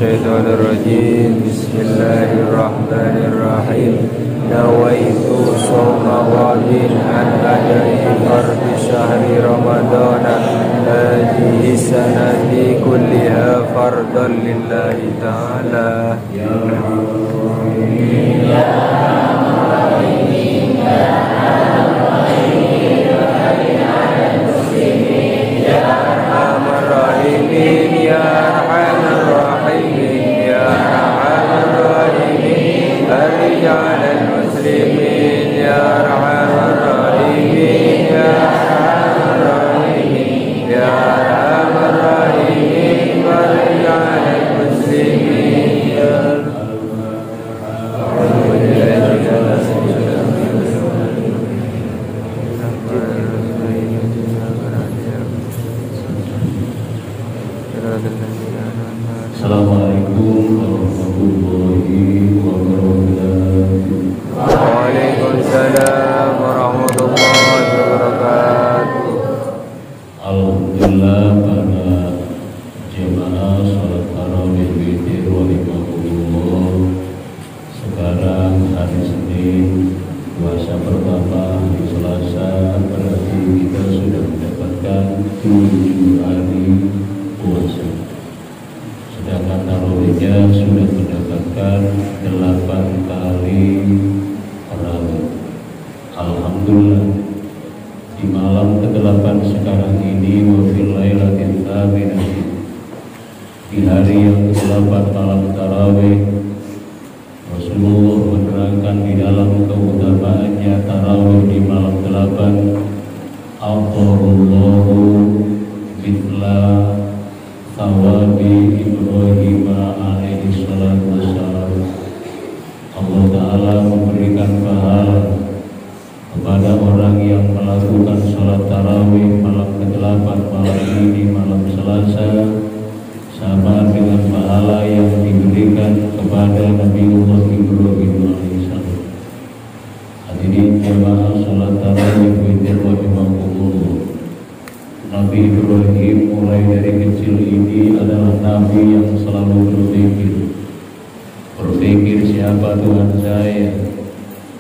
الشيطان الرجيم بسم الله الرحمن الرحيم نويت صوم غد عن أداء فرض شهر رمضان هذه السنة كلها فرضا لله تعالى يا أرحم الراحمين يا أرحم الراحمين يا أرحم الراحمين فرج على المسلمين يا أرحم الراحمين يا أرحم الراحمين يا أرحم الراحمين فرج على المسلمين يا Assalamualaikum warahmatullahi wabarakatuh. Waalaikumsalam warahmatullahi wabarakatuh. Alhamdulillah para jemaah salat tarawih witir rahimahullah. Sekarang hari Senin, puasa pertama hari Selasa, berarti kita sudah mendapatkan 7 hari puasa. Sedangkan tarawihnya sudah mendapatkan 8 kali tarawih. Alhamdulillah, di malam ke-8 sekarang ini wa fil lailatin tsaminati, di hari yang ke-8 malam tarawih, Rasulullah menerangkan di dalam keutamaannya tarawih di malam 8, Allahu mithla Tawabi Ibrahim alaihi salatu wassalam. Allah Ta'ala memberikan pahala kepada orang yang melakukan sholat tarawih malam ke-8 malam ini, malam Selasa, sama dengan pahala yang diberikan kepada Nabiullah Ibrahim alaihi salam. Hadirin jemaah sholat tarawih witir rahimahullah. Nabi Ibrahim mulai dari kecil ini adalah Nabi yang selalu berpikir siapa Tuhan saya.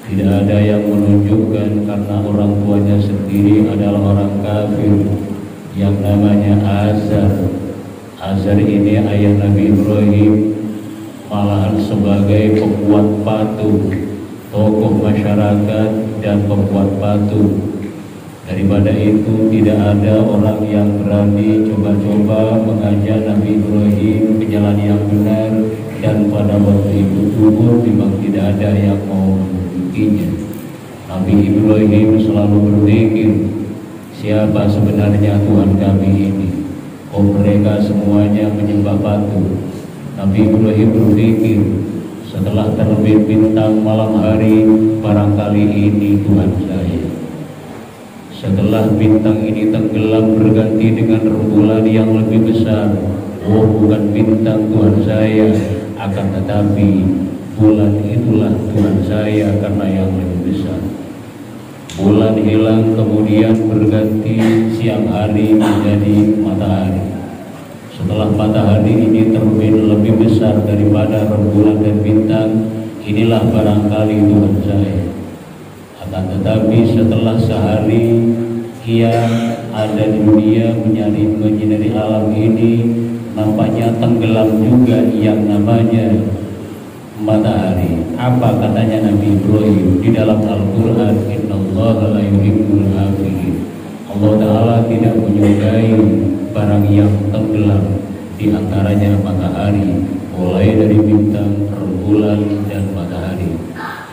Tidak ada yang menunjukkan karena orang tuanya sendiri adalah orang kafir yang namanya Azar. Azar ini ayah Nabi Ibrahim malahan sebagai pembuat patung, tokoh masyarakat dan pembuat patung. Daripada itu tidak ada orang yang berani coba-coba mengajak Nabi Ibrahim ke jalan yang benar, dan pada waktu itu umur memang tidak ada yang mau menunjukinya. Nabi Ibrahim selalu berpikir, siapa sebenarnya Tuhan kami ini? Oh, mereka semuanya menyembah patung. Nabi Ibrahim berpikir, setelah terbit bintang malam hari, barangkali ini Tuhan saya. Setelah bintang ini tenggelam berganti dengan rembulan yang lebih besar, oh bukan bintang Tuhan saya, akan tetapi bulan itulah Tuhan saya karena yang lebih besar. Bulan hilang kemudian berganti siang hari menjadi matahari. Setelah matahari ini terbit lebih besar daripada rembulan dan bintang, inilah barangkali Tuhan saya. Akan tetapi setelah sehari ia ada di dunia menyinari alam ini, nampaknya tenggelam juga yang namanya matahari. Apa katanya Nabi Ibrahim di dalam Al-Quran? Innallaha la yuhibbul afilin. Allah Ta'ala tidak menyukai barang yang tenggelam, di antaranya matahari, mulai dari bintang, rembulan dan matahari.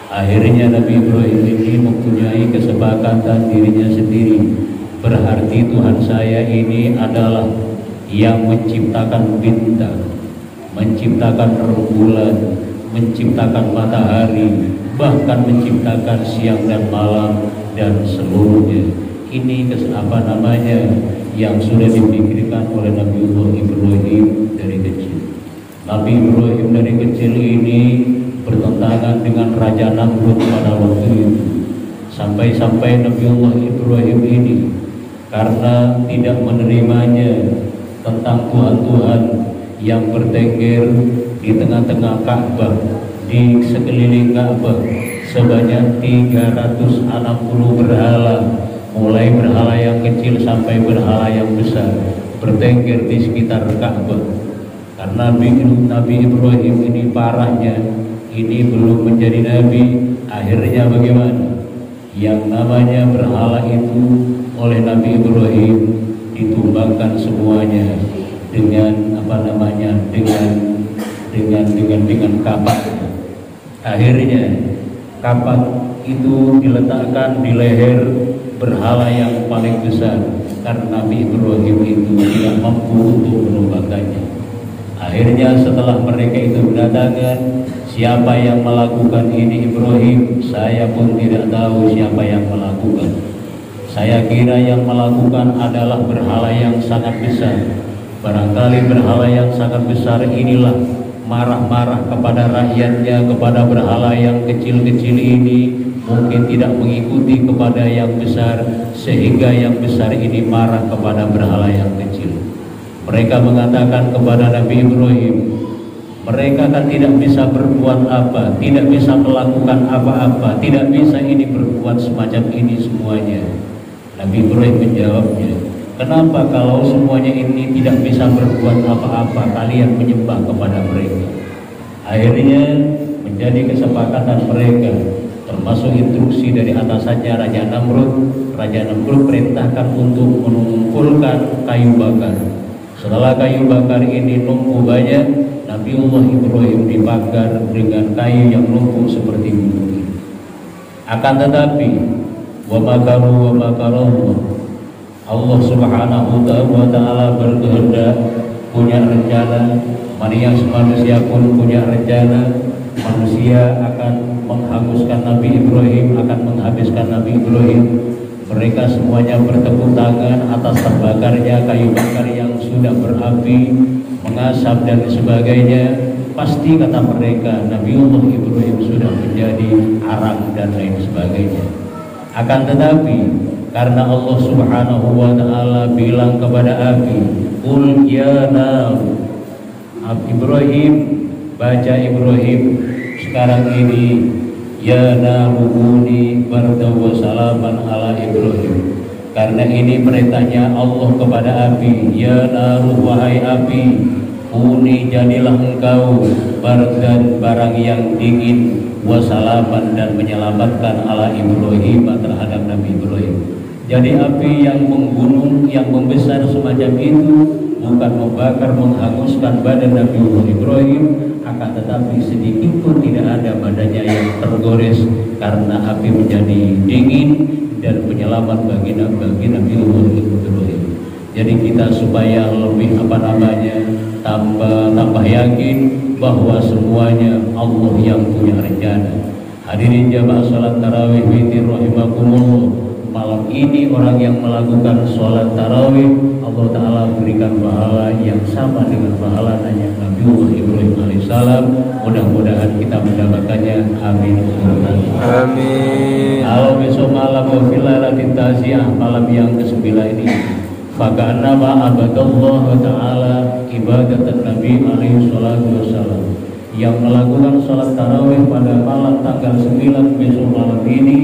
Akhirnya Nabi Ibrahim ini kesepakatan dirinya sendiri. Berarti Tuhan saya ini adalah yang menciptakan bintang, menciptakan rembulan, menciptakan matahari, bahkan menciptakan siang dan malam dan seluruhnya. Ini yang sudah dipikirkan oleh Nabiullah Ibrahim dari kecil. Nabi Ibrahim dari kecil ini bertentangan dengan Raja Namrud pada waktu itu. Sampai-sampai Nabiullah Ibrahim ini karena tidak menerimanya tentang Tuhan-Tuhan yang bertengger di tengah-tengah Ka'bah, di sekeliling Ka'bah sebanyak 360 berhala, mulai berhala yang kecil sampai berhala yang besar bertengger di sekitar Ka'bah. Karena Nabi Ibrahim ini parahnya, ini belum menjadi nabi, akhirnya bagaimana? Yang namanya berhala itu oleh Nabi Ibrahim ditumbangkan semuanya dengan dengan kapak. Akhirnya kapak itu diletakkan di leher berhala yang paling besar karena Nabi Ibrahim itu tidak mampu untuk menumbangkannya. Akhirnya setelah mereka itu berdatangan, siapa yang melakukan ini Ibrahim? Saya pun tidak tahu siapa yang melakukan. Saya kira yang melakukan adalah berhala yang sangat besar. Barangkali berhala yang sangat besar inilah marah-marah kepada rakyatnya, kepada berhala yang kecil-kecil ini, mungkin tidak mengikuti kepada yang besar, sehingga yang besar ini marah kepada berhala yang kecil. Mereka mengatakan kepada Nabi Ibrahim, mereka kan tidak bisa berbuat apa, tidak bisa melakukan apa-apa, tidak bisa ini berbuat semacam ini semuanya. Nabi Ibrahim menjawabnya, kenapa kalau semuanya ini tidak bisa berbuat apa-apa, kalian menyembah kepada mereka? Akhirnya menjadi kesepakatan mereka, termasuk instruksi dari atasannya Raja Namrud. Raja Namrud perintahkan untuk mengumpulkan kayu bakar. Setelah kayu bakar ini numpuk banyak, Nabiullah Ibrahim dibakar dengan kayu yang numpuk seperti gunung. Akan tetapi, wa makaru Allah Subhanahu wa ta'ala berkehendak, punya rencana. Manusia pun punya rencana. Manusia akan menghanguskan Nabi Ibrahim, akan menghabiskan Nabi Ibrahim. Mereka semuanya bertepuk tangan atas terbakarnya kayu bakar yang sudah berapi, mengasap dan sebagainya. Pasti kata mereka Nabiullah Ibrahim sudah menjadi arang dan lain sebagainya. Akan tetapi karena Allah Subhanahu wa ta'ala bilang kepada api, qul ya nar, Ibrahim, baca Ibrahim sekarang ini, ya narubuni bardaw wa salaman ala Ibrahim. Karena ini perintahnya Allah kepada api, ya naru, wahai api, kuni jadilah engkau bardan, barang yang dingin, wasalaman, dan menyelamatkan ala Ibrahim, terhadap Nabi Ibrahim. Jadi api yang menggunung, yang membesar semacam itu bukan membakar, menghanguskan badan Nabi Ibrahim, akan tetapi sedikit pun tidak ada badannya yang tergores karena api menjadi dingin dan penyelamat bagi Nabi Ibrahim. Jadi kita supaya lebih tambah yakin bahwa semuanya Allah yang punya rencana. Hadirin jamaah salat tarawih fitir rahimakumullah. Malam ini orang yang melakukan sholat tarawih, Allah Ta'ala berikan pahala yang sama dengan pahala Nabi Ibrahim alaihissalam. Mudah-mudahan kita mendapatkannya. Amin. Amin. Kalau besok malam wafilatin taziah, malam yang ke-9 ini, faka'annama abadallah Ta'ala ibadatan Nabi alaihi salatu wassalam. Yang melakukan sholat tarawih pada malam tanggal 9 besok malam ini,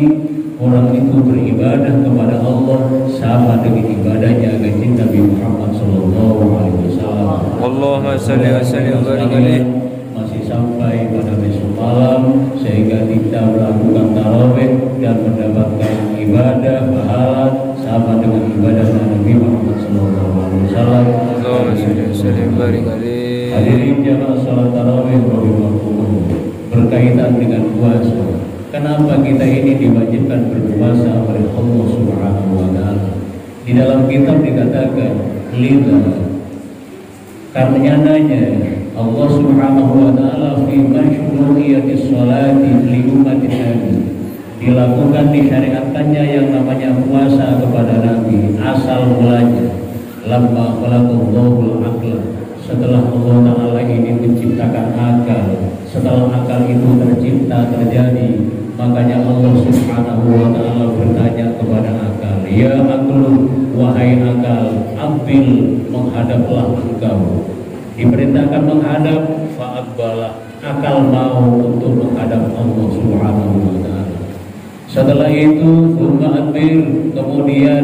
orang itu beribadah kepada Allah sama dengan ibadahnya kanjeng Nabi Muhammad sallallahu alaihi wasallam. Allahumma shalli wa sallim wa barik alaihi. Masih sampai pada besok malam sehingga kita melakukan tarawih dan mendapatkan ibadah pahala sama dengan ibadah Nabi Muhammad sallallahu alaihi wasallam. Allahumma shalli wa sallim wa barik alaihi. Hadirin jamaah salat tarawih rahimakumullah, berkaitan dengan puasa. Kenapa kita ini diwajibkan berpuasa? berkuasa oleh Allah Subhanahu wa taala. Di dalam kitab dikatakan lila, karenanya Allah Subhanahu wa taala fi masyru'iyatis sholati li ummatin nabi, dilakukan disyariatkannya yang namanya puasa kepada Nabi asal mulanya lamma khalaqallahu al-aqla, setelah Allah taala ini menciptakan akal, setelah akal itu tercipta terjadi, makanya Allah Subhanahu wa taala bertanya kepada akal, ya akal, wahai akal, ambil, menghadaplah engkau. Diperintahkan menghadap, fa'aqbala, akal mau untuk menghadap Allah Subhanahu wa taala. Setelah itu thumma adbir, kemudian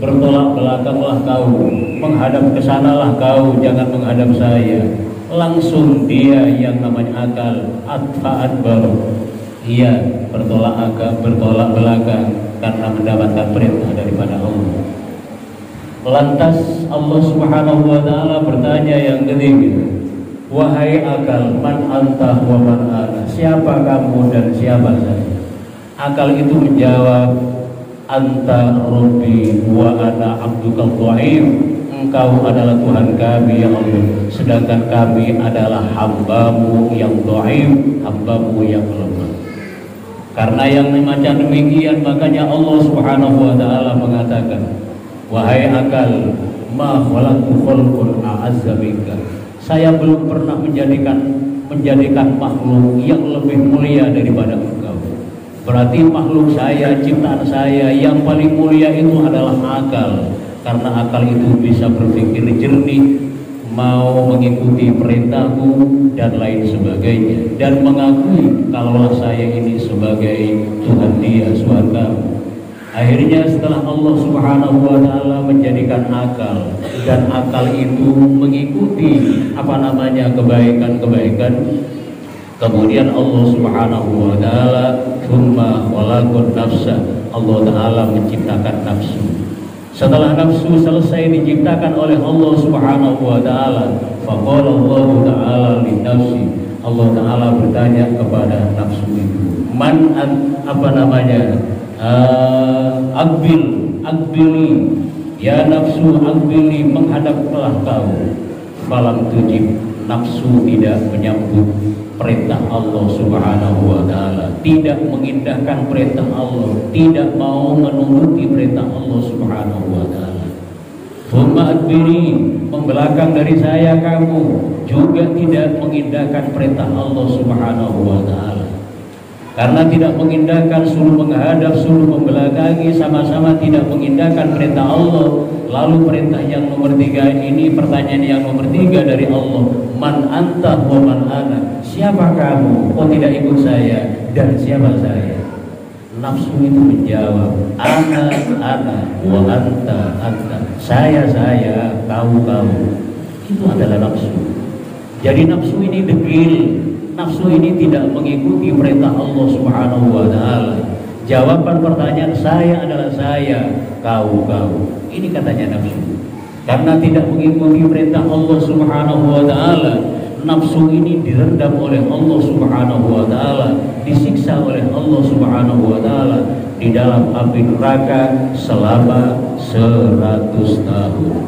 bertolak belakanglah kau, menghadap ke sanalah kau, jangan menghadap saya. Langsung dia yang namanya akal adfa'adbar, ia bertolak belakang karena mendapatkan perintah daripada Allah. Lantas Allah Subhanahu wa taala bertanya yang ketiga, wahai akal, man anta wa man ana, siapa kamu dan siapa saya? Akal itu menjawab, anta rabbi wa ana abduka dhaif, engkau adalah Tuhan kami ya Allah, sedangkan kami adalah hambamu yang dhaif, hambamu yang lemah. Karena yang macam demikian, makanya Allah Subhanahu wa taala mengatakan, wahai akal, ma khalaqtu khalqan a'azza minka, saya belum pernah menjadikan makhluk yang lebih mulia daripada engkau. Berarti makhluk saya, ciptaan saya yang paling mulia itu adalah akal, karena akal itu bisa berpikir jernih, mau mengikuti perintahku dan lain sebagainya, dan mengakui kalaulah saya ini sebagai Tuhan dia, Tuhan kamu. Akhirnya setelah Allah Subhanahu wa taala menjadikan akal, dan akal itu mengikuti kebaikan-kebaikan, kemudian Allah Subhanahu wa taala tsumma khalaqan nafsa, Allah taala menciptakan nafsu. Setelah nafsu selesai diciptakan oleh Allah Subhanahu wa taala, faqala Allah taala li nafsi, Allah taala bertanya kepada nafsu itu, man akbili, ya nafsu akbili, menghadaplah kau. Falam tujib, nafsu tidak menyambut perintah Allah Subhanahu wa taala, tidak mengindahkan perintah Allah, tidak mau menuruti perintah Allah Subhanahu wa taala. Thumma adbiri, membelakang dari saya kamu, juga tidak mengindahkan perintah Allah Subhanahu wa taala. Karena tidak mengindahkan, suruh menghadap, suruh membelakangi, sama-sama tidak mengindahkan perintah Allah. Lalu perintah yang nomor 3 ini, pertanyaan yang nomor 3 dari Allah, man anta wa man ana, siapa kamu, kok tidak ikut saya, dan siapa saya? Nafsu itu menjawab, ana wa anta, saya, kau. Itu adalah nafsu. Jadi nafsu ini degil, nafsu ini tidak mengikuti perintah Allah Subhanahu wa taala. Jawaban pertanyaan saya adalah saya, kau. Ini katanya nafsu. Karena tidak mengikuti perintah Allah Subhanahu wa taala, nafsu ini direndam oleh Allah Subhanahu wa taala, disiksa oleh Allah Subhanahu wa taala di dalam api neraka selama 100 tahun.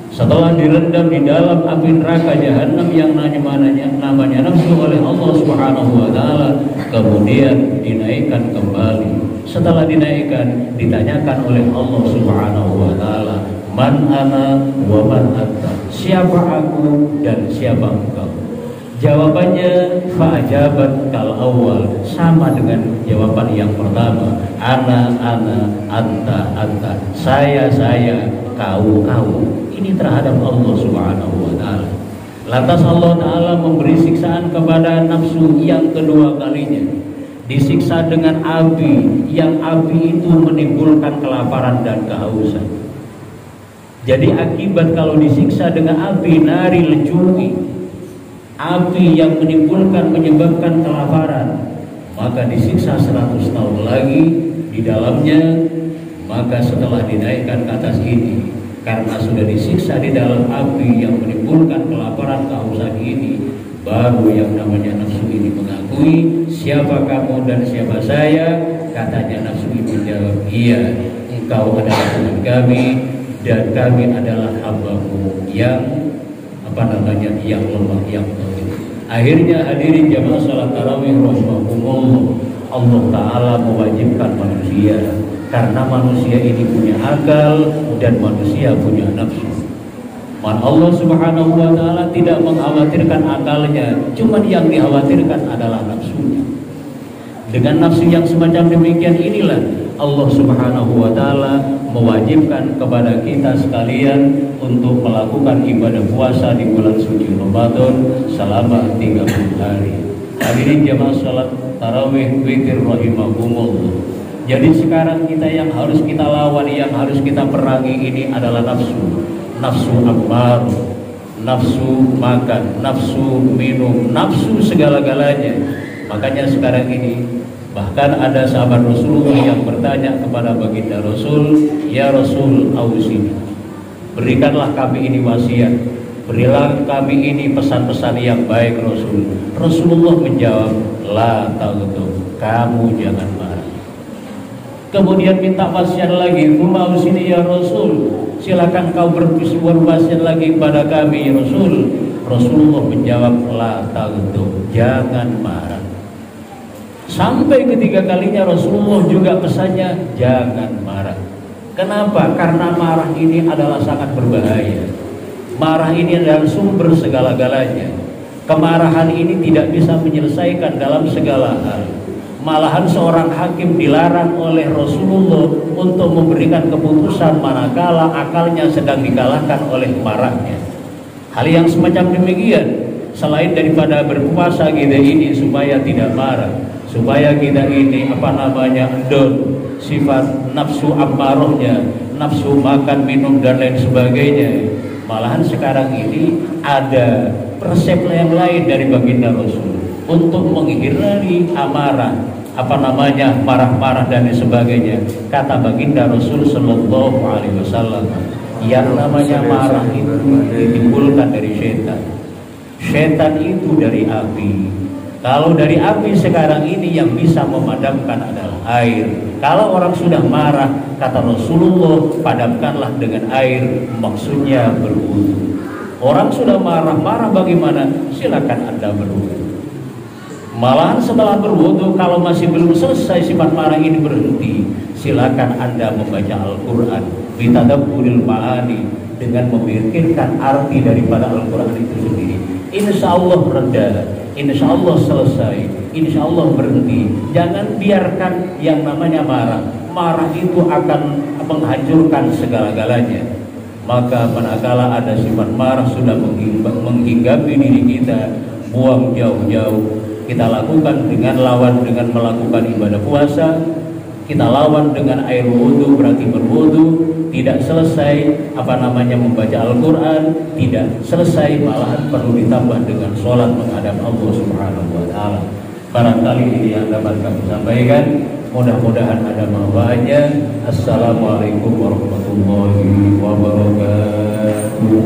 Setelah direndam di dalam api neraka jahanam yang namanya nafsu oleh Allah Subhanahu wa taala, kemudian dinaikkan kembali. Setelah dinaikkan, ditanyakan oleh Allah Subhanahu wa taala, man ana wa man anta, siapa aku dan siapa engkau? Jawabannya fa'ajabat kal awal, sama dengan jawaban yang pertama, ana, anta, saya, kau. Ini terhadap Allah Subhanahu wa taala. Lantas Allah taala memberi siksaan kepada nafsu yang kedua kalinya. Disiksa dengan api, yang api itu menimbulkan kelaparan dan kehausan. Jadi akibat kalau disiksa dengan api nari lecumi, api yang menyebabkan kelaparan, maka disiksa 100 tahun lagi di dalamnya. Maka setelah dinaikkan ke atas ini, karena sudah disiksa di dalam api yang menimbulkan kelaparan kehausan ini, baru yang namanya nafsu ini mengakui siapa kamu dan siapa saya. Katanya nafsu itu jawab, iya, engkau adalah Tuhan kami dan kami adalah hamba-Mu yang yang lemah, yang lemah. Akhirnya hadirin jamaah salat tarawih rahimakumullah, Allah Ta'ala mewajibkan manusia karena manusia ini punya akal dan manusia punya nafsu. Allah Subhanahu wa Ta'ala tidak mengkhawatirkan akalnya, cuman yang dikhawatirkan adalah nafsunya. Dengan nafsu yang semacam demikian inilah Allah Subhanahu wa Ta'ala mewajibkan kepada kita sekalian untuk melakukan ibadah puasa di bulan suci Ramadan selama 30 hari. Hadirin jamaah salat tarawih witir rahimakumullah. Jadi sekarang kita yang harus kita lawan, yang harus kita perangi ini adalah nafsu. Nafsu ammar, nafsu makan, nafsu minum, nafsu segala-galanya. Makanya sekarang ini bahkan ada sahabat Rasulullah yang bertanya kepada baginda Rasul, ya Rasul, ausini, berikanlah kami ini wasiat, berilah kami ini pesan-pesan yang baik Rasul. Rasulullah menjawab, la taghdab, kamu jangan marah. Kemudian minta wasiat lagi, ausini ya Rasul, silakan kau berwasiat lagi kepada kami ya Rasul. Rasulullah menjawab, la taghdab, jangan marah. Sampai ketiga kalinya Rasulullah juga pesannya, jangan marah. Kenapa? Karena marah ini adalah sangat berbahaya. Marah ini adalah sumber segala-galanya. Kemarahan ini tidak bisa menyelesaikan dalam segala hal. Malahan seorang hakim dilarang oleh Rasulullah untuk memberikan keputusan manakala akalnya sedang dikalahkan oleh marahnya. Hal yang semacam demikian, selain daripada berpuasa kita ini supaya tidak marah, supaya kita ini don sifat nafsu ammarohnya, nafsu makan, minum dan lain sebagainya. Malahan sekarang ini ada resep yang lain dari baginda Rasul untuk menghindari amarah, marah-marah dan lain sebagainya. Kata baginda Rasul Shallallahu Alaihi Wasallam, yang namanya marah itu ditimbulkan dari setan. Setan itu dari api. Kalau dari api sekarang ini yang bisa memadamkan adalah air. Kalau orang sudah marah, kata Rasulullah, padamkanlah dengan air, maksudnya berwudu. Orang sudah marah bagaimana? Silakan Anda berwudu. Malahan setelah berwudu, kalau masih belum selesai sifat marah ini berhenti, silakan Anda membaca Al-Quran bitadabburil ma'ani, dengan memikirkan arti daripada Al-Quran itu sendiri. Insya Allah reda, insya Allah selesai, insya Allah berhenti. Jangan biarkan yang namanya marah. Marah itu akan menghancurkan segala-galanya. Maka manakala ada sifat marah sudah menghinggapi diri kita, buang jauh-jauh. Kita lakukan dengan melakukan ibadah puasa. Kita lawan dengan air wudhu, berarti berwudhu. Tidak selesai membaca Al-Quran, tidak selesai, malahan perlu ditambah dengan sholat menghadap Allah Subhanahu wa Ta'ala. Barangkali ini yang dapat kami sampaikan, mudah-mudahan ada manfaatnya. Assalamualaikum warahmatullahi wabarakatuh.